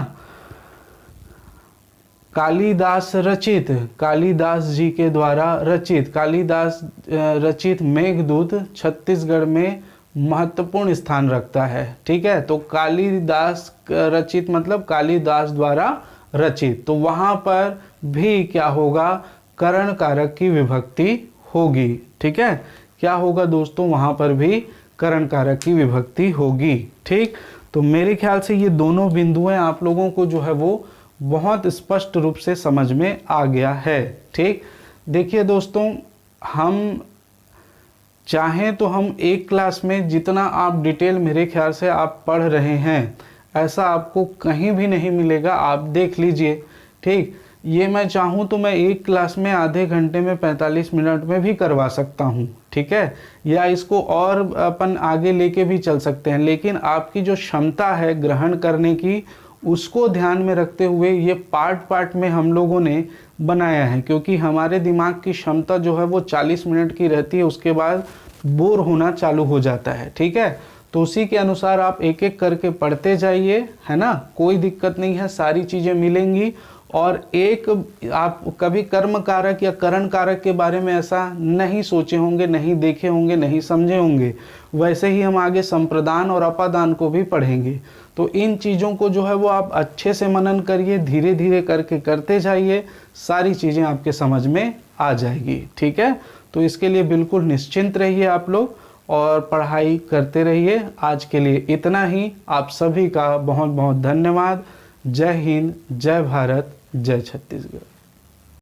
कालिदास रचित, कालिदास जी के द्वारा रचित, कालिदास रचित मेघदूत छत्तीसगढ़ में महत्वपूर्ण स्थान रखता है, ठीक है। तो कालिदास रचित मतलब कालिदास द्वारा रचित, तो वहाँ पर भी क्या होगा, करण कारक की विभक्ति होगी, ठीक है। क्या होगा दोस्तों, वहाँ पर भी करण कारक की विभक्ति होगी, ठीक। तो मेरे ख्याल से ये दोनों बिंदुएं आप लोगों को जो है वो बहुत स्पष्ट रूप से समझ में आ गया है, ठीक। देखिए दोस्तों, हम चाहें तो हम एक क्लास में जितना आप डिटेल मेरे ख्याल से आप पढ़ रहे हैं, ऐसा आपको कहीं भी नहीं मिलेगा, आप देख लीजिए, ठीक। ये मैं चाहूँ तो मैं एक क्लास में आधे घंटे में 45 मिनट में भी करवा सकता हूँ, ठीक है, या इसको और अपन आगे लेके भी चल सकते हैं, लेकिन आपकी जो क्षमता है ग्रहण करने की, उसको ध्यान में रखते हुए ये पार्ट पार्ट में हम लोगों ने बनाया है, क्योंकि हमारे दिमाग की क्षमता जो है वो 40 मिनट की रहती है, उसके बाद बोर होना चालू हो जाता है, ठीक है। तो उसी के अनुसार आप एक एक करके पढ़ते जाइए, है ना, कोई दिक्कत नहीं है, सारी चीज़ें मिलेंगी। और एक आप कभी कर्म कारक या करण कारक के बारे में ऐसा नहीं सोचे होंगे, नहीं देखे होंगे, नहीं समझे होंगे, वैसे ही हम आगे संप्रदान और अपादान को भी पढ़ेंगे। तो इन चीज़ों को जो है वो आप अच्छे से मनन करिए, धीरे धीरे करके करते जाइए, सारी चीज़ें आपके समझ में आ जाएगी, ठीक है। तो इसके लिए बिल्कुल निश्चिंत रहिए आप लोग और पढ़ाई करते रहिए। आज के लिए इतना ही, आप सभी का बहुत बहुत धन्यवाद। जय हिंद, जय भारत, जय छत्तीसगढ़।